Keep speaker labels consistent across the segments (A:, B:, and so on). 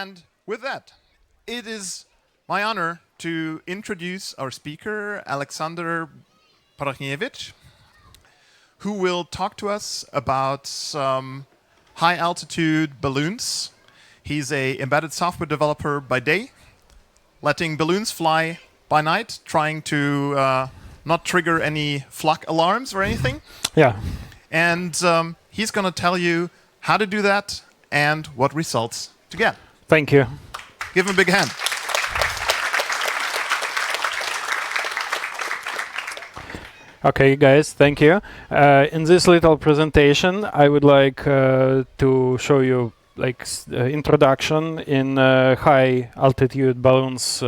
A: And with that, it is my honor to introduce our speaker, Aleksander Parachniewicz, who will talk to us about some high-altitude balloons. He's an embedded software developer by day, letting balloons fly by night, trying to not trigger any flak alarms or anything.
B: Yeah.
A: And he's going to tell you how to do that and what results to get.
B: Thank you.
A: Give him a big hand.
B: Okay, guys, thank you. In this little presentation, I would like to show you introduction in high altitude balloons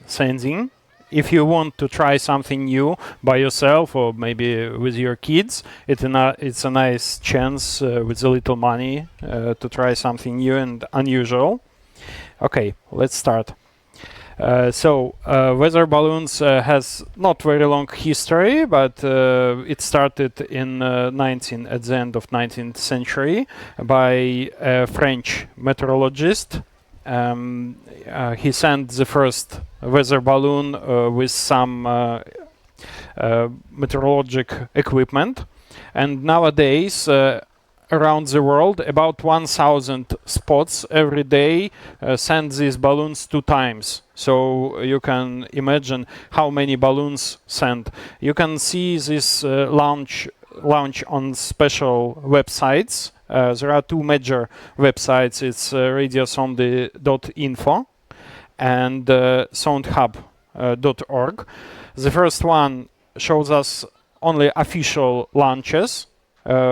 B: sensing. If you want to try something new by yourself or maybe with your kids, it's a nice chance with a little money to try something new and unusual. Okay, let's start. Weather balloons has not very long history, but it started in at the end of 19th century by a French meteorologist. He sent the first weather balloon with some meteorologic equipment, and nowadays around the world about 1,000 spots every day send these balloons 2 times. So you can imagine how many balloons sent. You can see this launch on special websites. There are 2 major websites. It's radiosonde.info and soundhub.org. The first one shows us only official launches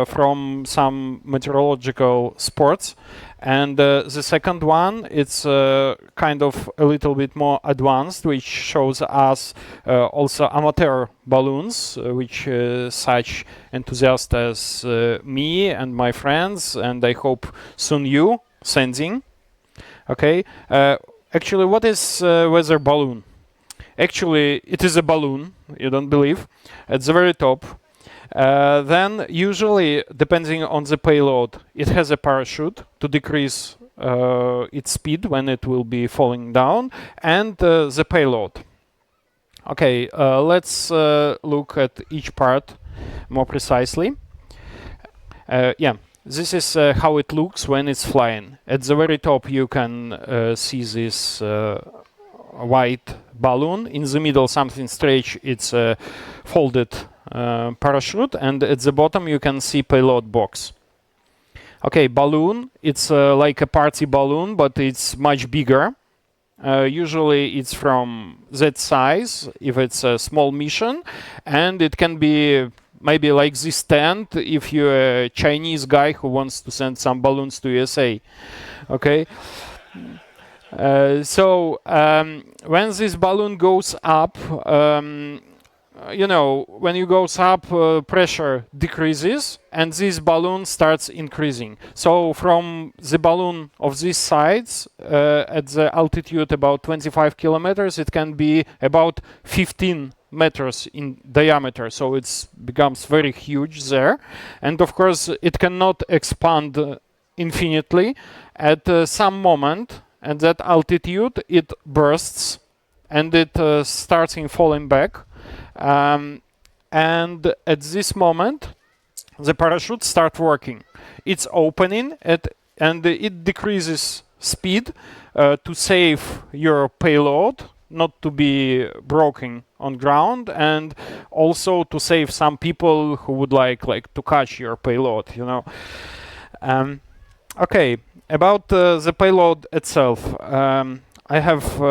B: from some meteorological sports, and the second one, it's kind of a little bit more advanced, which shows us also amateur balloons, which such enthusiasts as me and my friends, and I hope soon you, sending. Okay, actually, what is weather balloon? Actually, it is a balloon, you don't believe, at the very top. Then, usually, depending on the payload, it has a parachute to decrease its speed when it will be falling down, and the payload. Okay, let's look at each part more precisely. Yeah, this is how it looks when it's flying. At the very top, you can see this white balloon. In the middle, something strange. It's a folded parachute, and at the bottom you can see payload box. Okay, balloon, it's like a party balloon, but it's much bigger. Usually it's from that size if it's a small mission, and it can be maybe like this tent if you're a Chinese guy who wants to send some balloons to USA. Okay. When this balloon goes up, you know, when it goes up, pressure decreases and this balloon starts increasing. So from the balloon of these sides, at the altitude about 25 kilometers, it can be about 15 meters in diameter. So it becomes very huge there. And of course, it cannot expand infinitely. At some moment, at that altitude, it bursts and it starts in falling back. And at this moment, the parachute starts working. It's opening and it decreases speed to save your payload, not to be broken on ground, and also to save some people who would like to catch your payload, you know. Okay, about the payload itself. I have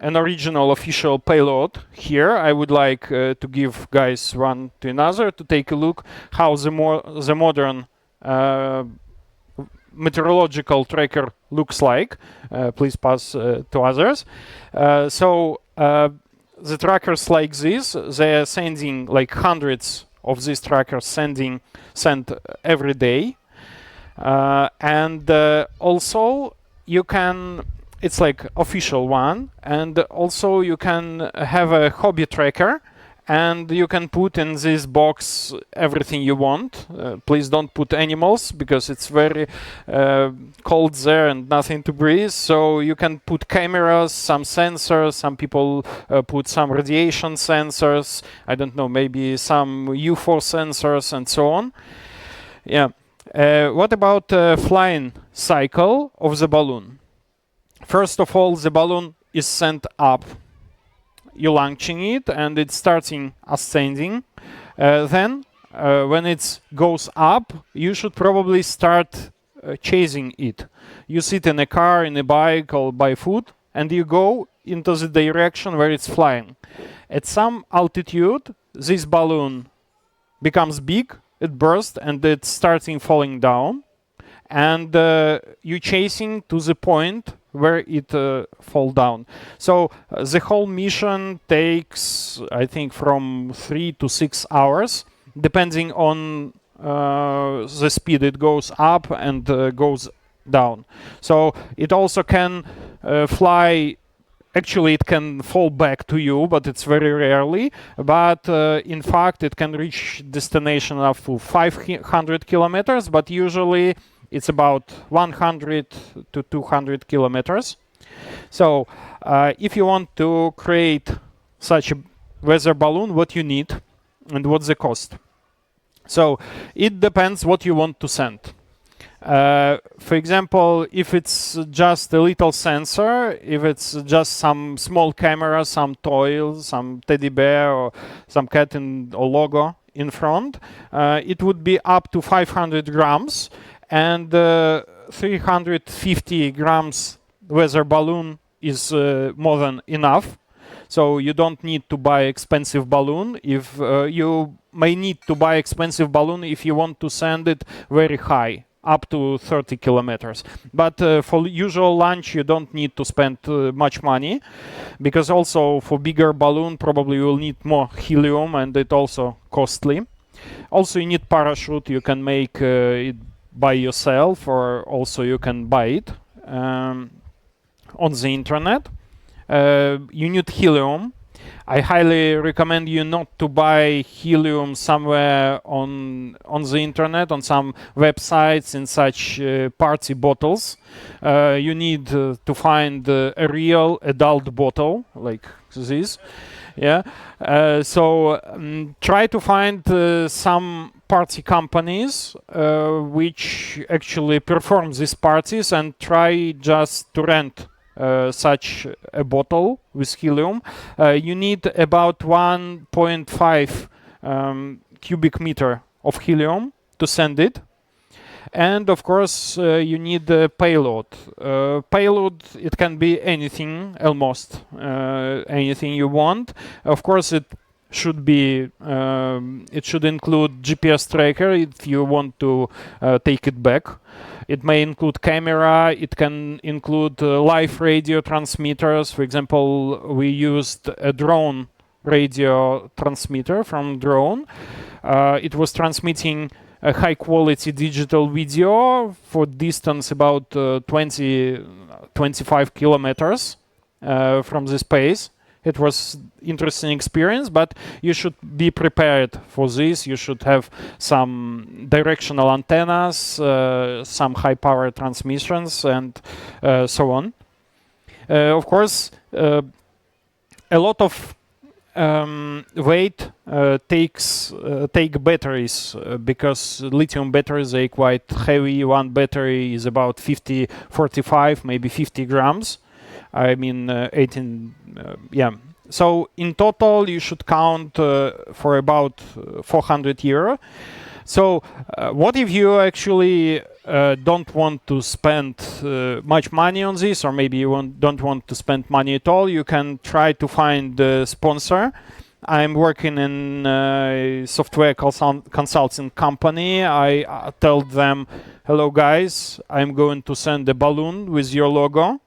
B: an original official payload here. I would like to give guys one to another to take a look how the modern meteorological tracker looks like. Please pass to others. The trackers like this, they are sending like hundreds of these trackers sent every day. And also you can, it's like official one, and also you can have a hobby tracker and you can put in this box everything you want. Please don't put animals because it's very cold there and nothing to breathe. So you can put cameras, some sensors. Some people put some radiation sensors. I don't know, maybe some UFO sensors and so on. Yeah. What about flying cycle of the balloon? First of all, the balloon is sent up. You're launching it and it's starting ascending. Then, when it goes up, you should probably start chasing it. You sit in a car, in a bike, or by foot, and you go into the direction where it's flying. At some altitude, this balloon becomes big, it bursts, and it's starting falling down. And you're chasing to the point where it fall down. So the whole mission takes, I think, from 3 to 6 hours, depending on the speed it goes up and goes down. So it also can fly. Actually, it can fall back to you, but it's very rarely. But in fact, it can reach destination up to 500 kilometers, but usually it's about 100 to 200 kilometers. So if you want to create such a weather balloon, what you need and what's the cost? So it depends what you want to send. For example, if it's just a little sensor, if it's just some small camera, some toy, some teddy bear or some cat or logo in front, it would be up to 500 grams. And 350 grams weather balloon is more than enough. So you don't need to buy expensive balloon. If you may need to buy expensive balloon if you want to send it very high, up to 30 kilometers. But for usual launch, you don't need to spend much money, because also for bigger balloon, probably you will need more helium, and it also costly. Also, you need parachute. You can make it by yourself, or also you can buy it on the internet. You need helium. I highly recommend you not to buy helium somewhere on the internet, on some websites in such party bottles. You need to find a real adult bottle like this. Yeah. So try to find some party companies which actually perform these parties, and try just to rent such a bottle with helium. You need about 1.5 cubic meter of helium to send it. And of course, you need a payload. Payload, it can be anything, almost anything you want. Of course, it should be, it should include GPS tracker if you want to take it back. It may include camera. It can include live radio transmitters. For example, we used a drone radio transmitter from drone. It was transmitting a high quality digital video for distance about 25 kilometers from the space. It was interesting experience, but you should be prepared for this. You should have some directional antennas, some high power transmissions, and so on. Of course, a lot of weight take batteries, because lithium batteries are quite heavy. One battery is about 45, maybe 50 grams. I mean 18, yeah. So in total you should count for about 400 euro. So what if you actually don't want to spend much money on this, or maybe you don't want to spend money at all? You can try to find a sponsor. I'm working in a software consulting company. I told them, hello guys, I'm going to send a balloon with your logo.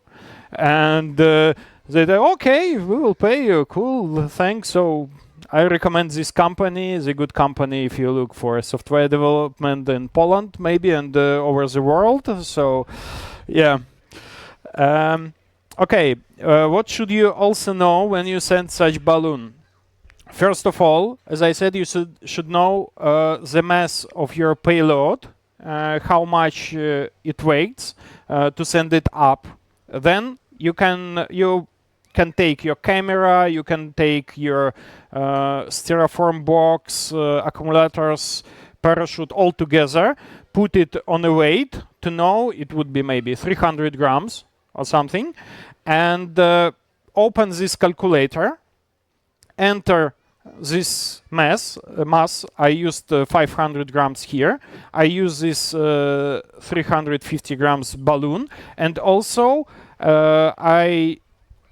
B: And they said, okay, we will pay you. Cool, thanks. So I recommend this company. It's a good company if you look for software development in Poland, maybe, and over the world. So, yeah. Okay, what should you also know when you send such balloon? First of all, as I said, you should know the mass of your payload, how much it weighs to send it up. Then you can take your camera, you can take your styrofoam box, accumulators, parachute all together, put it on a weight to know it would be maybe 300 grams or something, and open this calculator, enter this mass. I used 500 grams here. I use this 350 grams balloon, and also I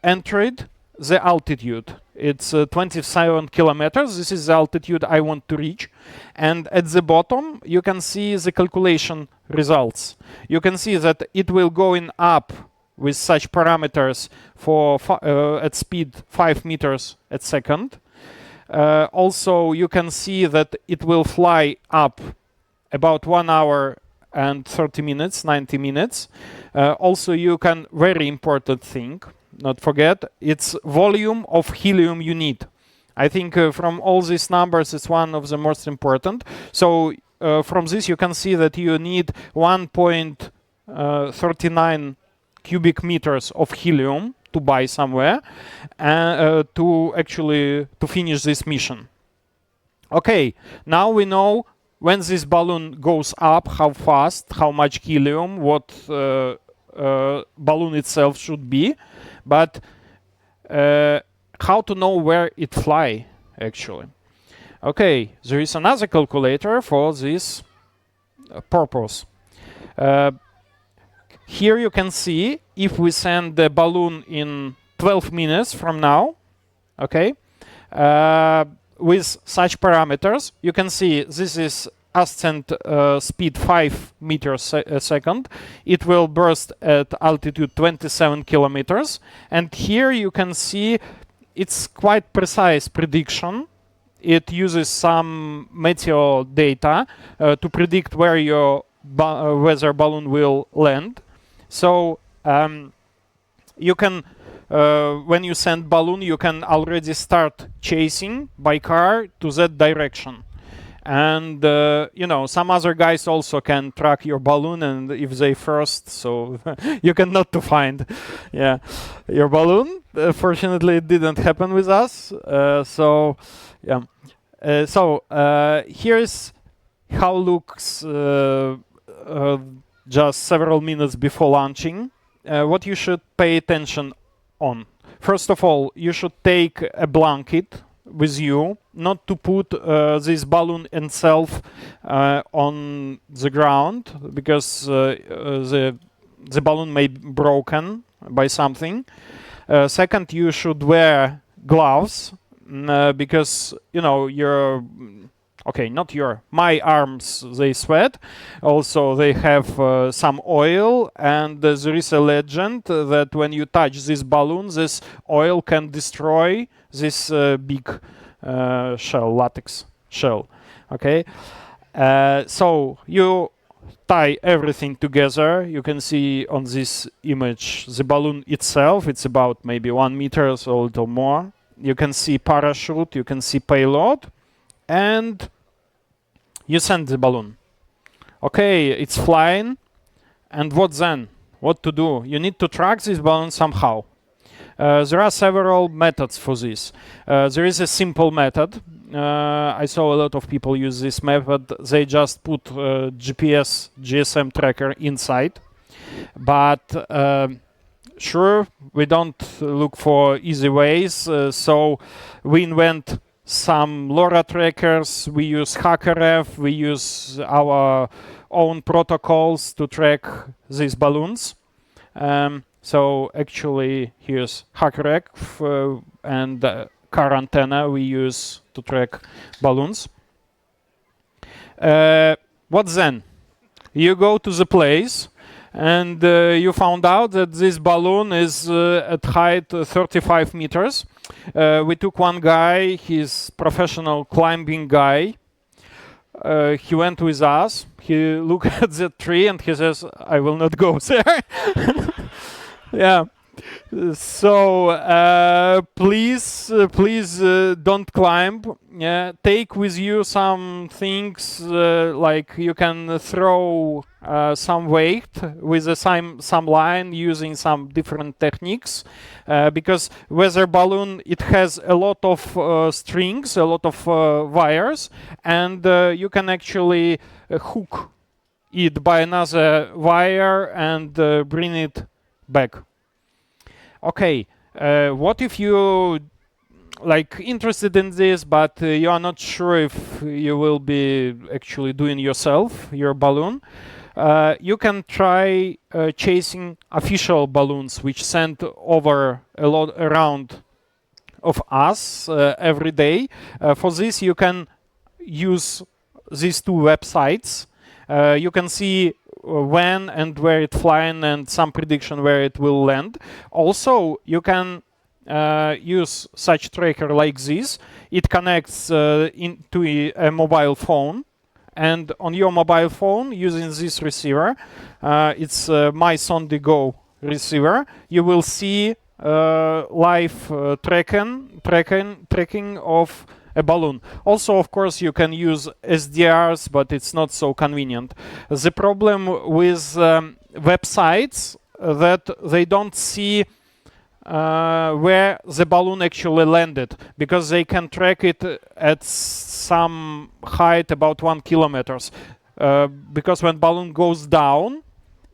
B: entered the altitude. It's 27 kilometers. This is the altitude I want to reach. And at the bottom, you can see the calculation results. You can see that it will go in up with such parameters for at speed 5 meters a second. Also, you can see that it will fly up about 1 hour and 30 minutes, 90 minutes. Also, you can, very important thing, not forget, it's volume of helium you need. I think from all these numbers, it's one of the most important. So from this, you can see that you need 1.39 cubic meters of helium to buy somewhere to actually to finish this mission. Okay, now we know when this balloon goes up, how fast, how much helium, what balloon itself should be, but how to know where it fly actually. Okay, there is another calculator for this purpose. Here you can see if we send the balloon in 12 minutes from now, okay, with such parameters, you can see this is ascent speed 5 meters a second. It will burst at altitude 27 kilometers. And here you can see it's quite precise prediction. It uses some meteor data to predict where your weather balloon will land. So you can, when you send balloon, you can already start chasing by car to that direction. And you know, some other guys also can track your balloon, and if they first, so you can not to find, yeah, your balloon. Fortunately, it didn't happen with us. So yeah, here's how looks just several minutes before launching. What you should pay attention on. First of all, you should take a blanket with you, not to put this balloon itself on the ground, because the balloon may be broken by something. Second, you should wear gloves, because, you know, my arms, they sweat. Also, they have some oil, and there is a legend that when you touch this balloon, this oil can destroy this big shell, latex shell. Okay, so you tie everything together. You can see on this image the balloon itself. It's about maybe 1 meter or a little more. You can see parachute, you can see payload, and you send the balloon. Okay, it's flying, and what then? What to do? You need to track this balloon somehow. There are several methods for this. There is a simple method. I saw a lot of people use this method. They just put GPS, GSM tracker inside. But sure, we don't look for easy ways. So we invent some LoRa trackers. We use HackerF. We use our own protocols to track these balloons. So actually, here's HackerF and car antenna we use to track balloons. What then? You go to the place, and you found out that this balloon is at height 35 meters. We took one guy, he's professional climbing guy. He went with us. He looked at the tree and he says, "I will not go there." Yeah, So please don't climb. Take with you some things like you can throw some weight with some line using some different techniques, because weather balloon, it has a lot of strings, a lot of wires, and you can actually hook it by another wire and bring it back. Okay, what if you like interested in this, but you are not sure if you will be actually doing yourself your balloon? You can try chasing official balloons which send over a lot around of us every day. For this, you can use these two websites. You can see when and where it's flying and some prediction where it will land. Also, you can use such tracker like this. It connects into a mobile phone, and on your mobile phone, using this receiver, it's my Sondy Go receiver, you will see live tracking of a balloon. Also, of course, you can use SDRs, but it's not so convenient. The problem with websites that they don't see where the balloon actually landed, because they can track it at some height about 1 kilometers. Because when balloon goes down,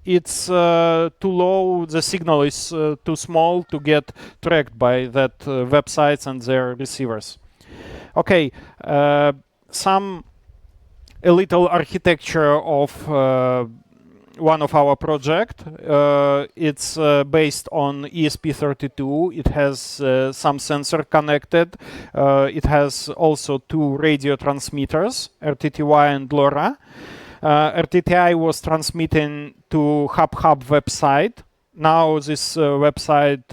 B: it's too low, the signal is too small to get tracked by that websites and their receivers. Okay, a little architecture of one of our project. It's based on ESP32. It has some sensor connected. It has also two radio transmitters, RTTY and LoRa. RTTI was transmitting to Hub website. Now this website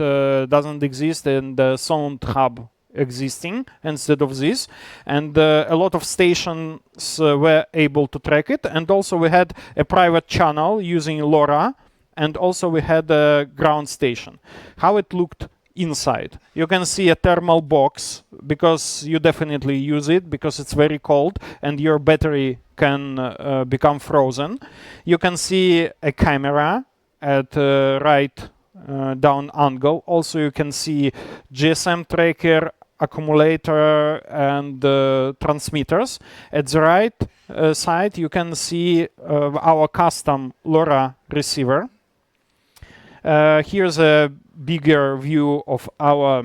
B: doesn't exist, and the Sound Hub existing instead of this, and a lot of stations were able to track it, and also we had a private channel using LoRa, and also we had a ground station. How it looked inside: you can see a thermal box, because you definitely use it because it's very cold and your battery can become frozen. You can see a camera at right down angle. Also you can see GSM tracker, accumulator, and transmitters. At the right side you can see our custom LoRa receiver. Here's a bigger view of our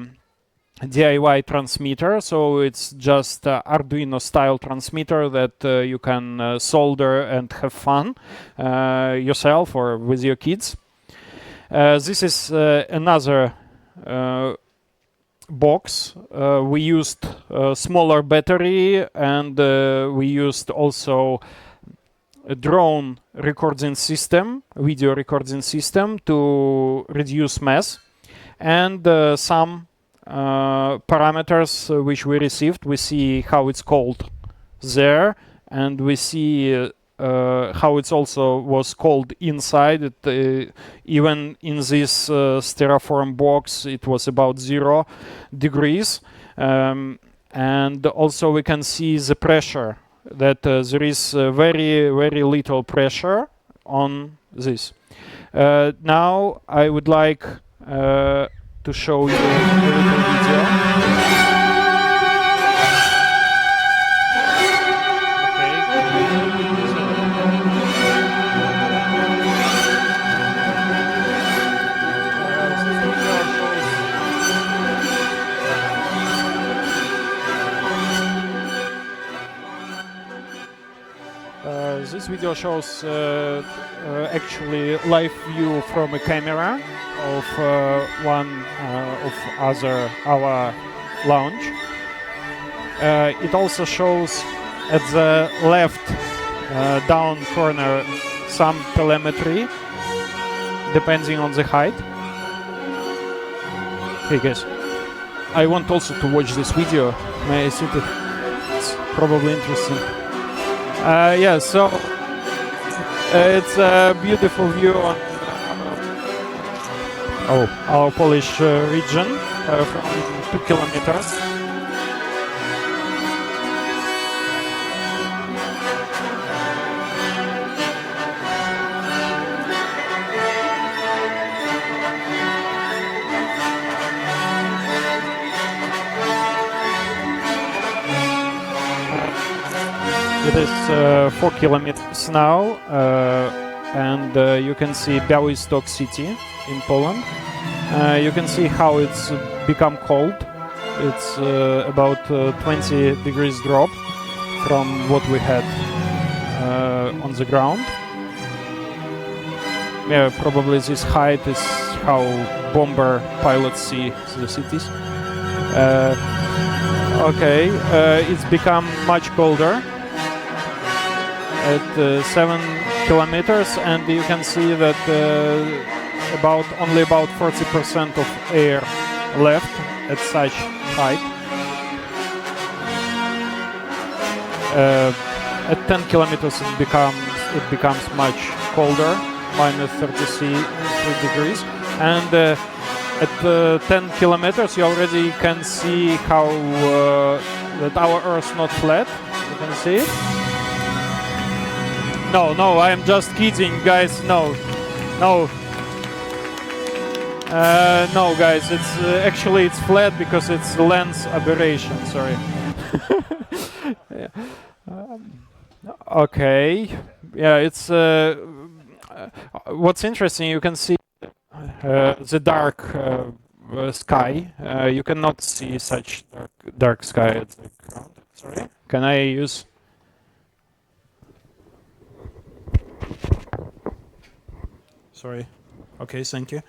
B: DIY transmitter. So it's just Arduino style transmitter that you can solder and have fun yourself or with your kids. This is another box. We used a smaller battery, and we used also a drone recording system, video recording system, to reduce mass, and some parameters which we received. We see how it's called there, and we see how it's also was called inside. It, even in this styrofoam box, it was about 0 degrees, and also we can see the pressure, that there is very little pressure on this. Now I would like to show you a little video. This video shows actually live view from a camera of one of our launch. It also shows at the left down corner some telemetry depending on the height. Hey guys, I want also to watch this video. May I see it? It's probably interesting. Yeah, so it's a beautiful view on our Polish region from 2 kilometers. It is 4 kilometers now, and you can see Białystok city in Poland. You can see how it's become cold. It's about 20 degrees drop from what we had on the ground. Yeah, probably this height is how bomber pilots see the cities. Okay, it's become much colder at 7 kilometers, and you can see that only about 40% of air left at such height. At 10 kilometers it becomes much colder, minus 33 degrees, and at 10 kilometers you already can see how that our Earth's not flat. You can see it. No, I am just kidding, guys. No, guys. It's actually it's flat because it's lens aberration. Sorry. Yeah. Okay. Yeah, it's. What's interesting, you can see the dark sky. You cannot see such dark sky at the ground. Sorry. Can I use? Sorry. Okay, thank you.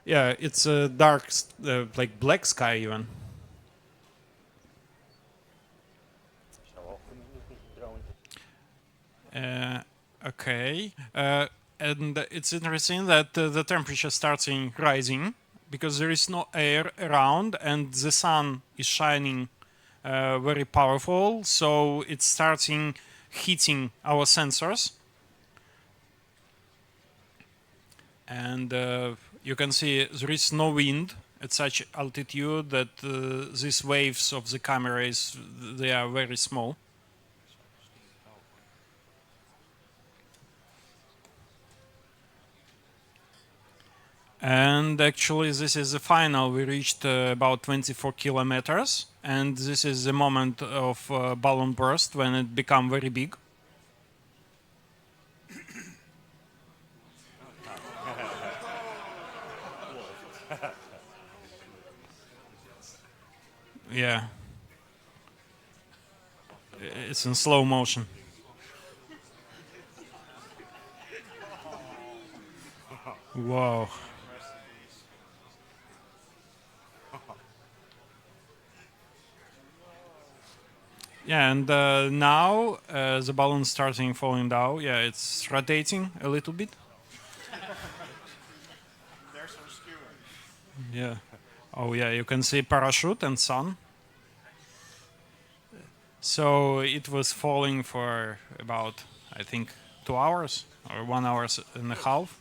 B: Yeah, it's a dark, like black sky even. Okay. And it's interesting that the temperature starting rising because there is no air around and the sun is shining very powerful, so it's starting heating our sensors. And you can see there is no wind at such altitude that these waves of the camera they are very small. And actually this is the final. We reached about 24 kilometers, and this is the moment of balloon burst when it become very big. Yeah. It's in slow motion. Wow. Yeah, and now the balloon starting falling down. Yeah, it's rotating a little bit.
A: There's some skewing.
B: Yeah. Oh yeah, you can see parachute and sun. So it was falling for about, I think, 2 hours or 1 hour and a half.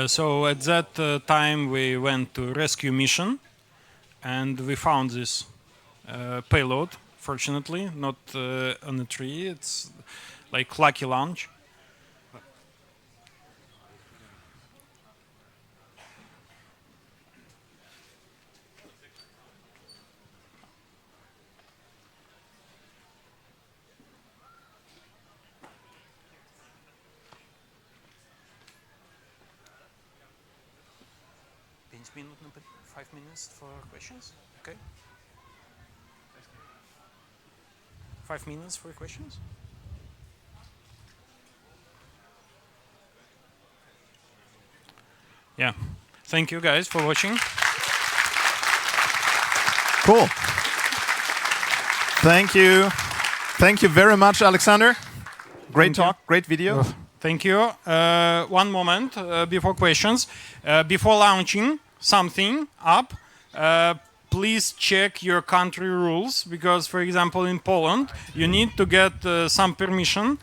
B: So at that time we went to rescue mission, and we found this payload. Fortunately, not on a tree. It's like lucky launch. Minut, 5 minutes for questions. Okay. 5 minutes for questions. Yeah. Thank you guys for watching.
A: Cool. Thank you. Thank you very much, Aleksander. Great talk, great video.
B: Thank you. One moment before questions. Before launching something up, please check your country rules because, for example, in Poland, you need to get some permission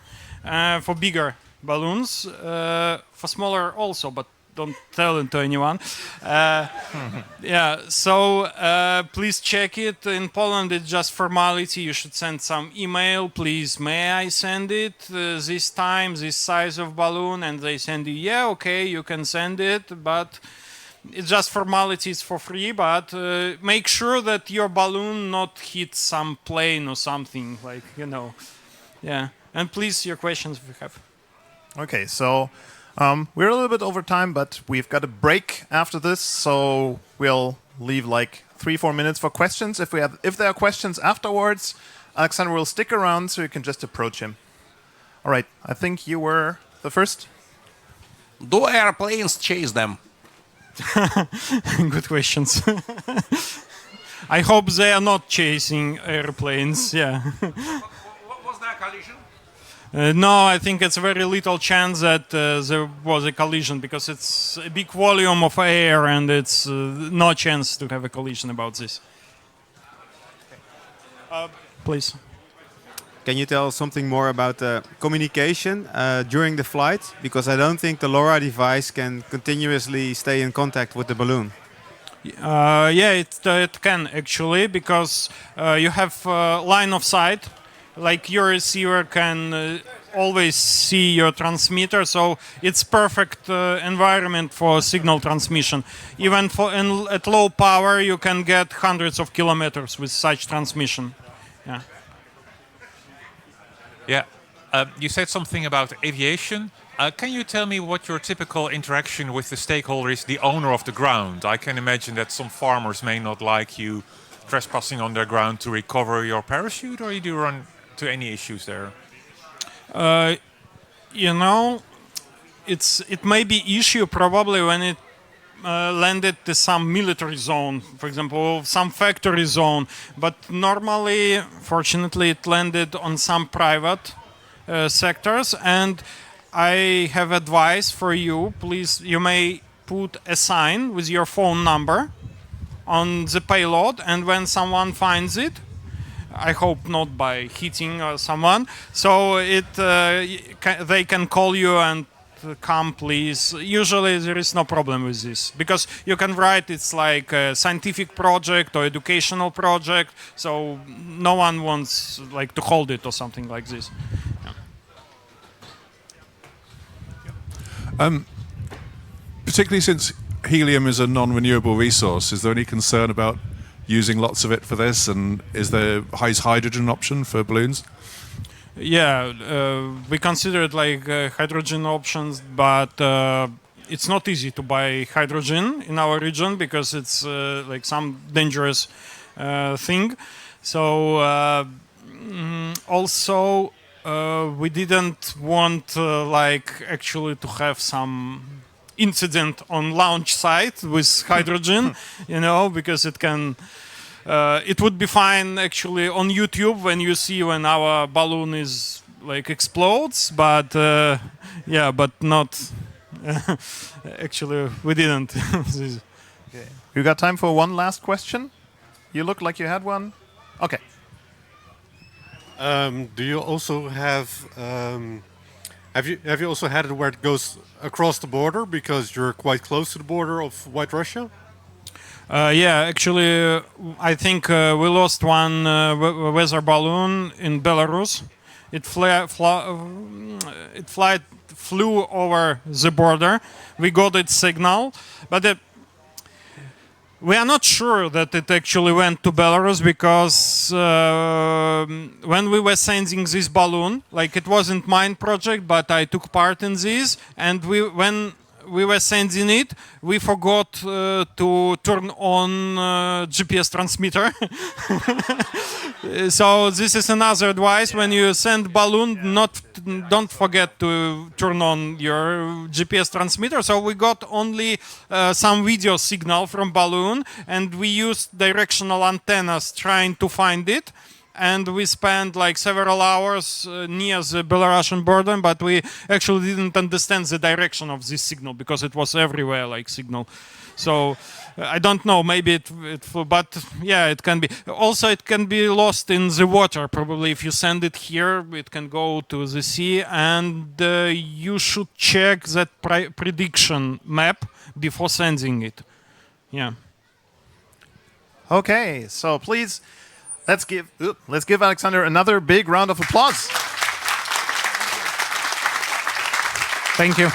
B: for bigger balloons, for smaller also, but don't tell it to anyone. Yeah, so please check it. In Poland, it's just formality. You should send some email. Please, may I send it this time, this size of balloon? And they send you, yeah, okay, you can send it, but it's just formalities for free. But make sure that your balloon not hit some plane or something, like, you know. Yeah, and please, your questions if you have.
A: Okay, so we're a little bit over time, but we've got a break after this, so we'll leave like 3-4 minutes for questions. If there are questions afterwards, Aleksander will stick around so you can just approach him. All right, I think you were the first.
C: Do airplanes chase them?
B: Good questions. I hope they are not chasing airplanes. Yeah.
C: Was there a collision?
B: No, I think it's a very little chance that there was a collision because it's a big volume of air and it's no chance to have a collision about this. Please.
D: Can you tell something more about the communication during the flight? Because I don't think the LoRa device can continuously stay in contact with the balloon.
B: Yeah, it can actually because you have line of sight. Like your receiver can always see your transmitter, so it's perfect environment for signal transmission. Even at low power, you can get hundreds of kilometers with such transmission. Yeah.
E: Yeah. You said something about aviation. Can you tell me what your typical interaction with the stakeholder is, the owner of the ground? I can imagine that some farmers may not like you trespassing on their ground to recover your parachute, or you do run to any issues there?
B: You know, it may be issue probably when it landed to some military zone, for example, some factory zone. But normally, fortunately, it landed on some private sectors. And I have advice for you. Please, you may put a sign with your phone number on the payload, and when someone finds it, I hope not by hitting someone. So they can call you and come, please. Usually there is no problem with this because you can write it's like a scientific project or educational project. So no one wants like to hold it or something like this.
F: Yeah. Particularly since helium is a non-renewable resource, is there any concern about using lots of it for this, and is hydrogen an option for balloons?
B: Yeah, we consider it like hydrogen options, but it's not easy to buy hydrogen in our region because it's like some dangerous thing. So also we didn't want like actually to have some incident on launch site with hydrogen, you know, because it can. It would be fine actually on YouTube when you see when our balloon is like explodes, but yeah, but not. Actually, we didn't.
A: Okay. You got time for one last question? You look like you had one. Okay.
G: Do you also have? Have you also had it where it goes across the border because you're quite close to the border of White Russia?
B: Yeah, actually, I think we lost one weather balloon in Belarus. It flew over the border. We got its signal, but we are not sure that it actually went to Belarus because when we were sending this balloon, like it wasn't mine project, but I took part in this, and when we were sending it, we forgot to turn on GPS transmitter. So this is another advice: when you send balloon, don't forget to turn on your GPS transmitter. So we got only some video signal from balloon, and we used directional antennas trying to find it. and we spent like several hours near the Belarusian border, but we actually didn't understand the direction of this signal because it was everywhere like signal. So I don't know, maybe but yeah, it can be. Also, it can be lost in the water. Probably if you send it here, it can go to the sea, and you should check that prediction map before sending it. Yeah.
A: Okay, so please, let's give Aleksander another big round of applause.
B: Thank you.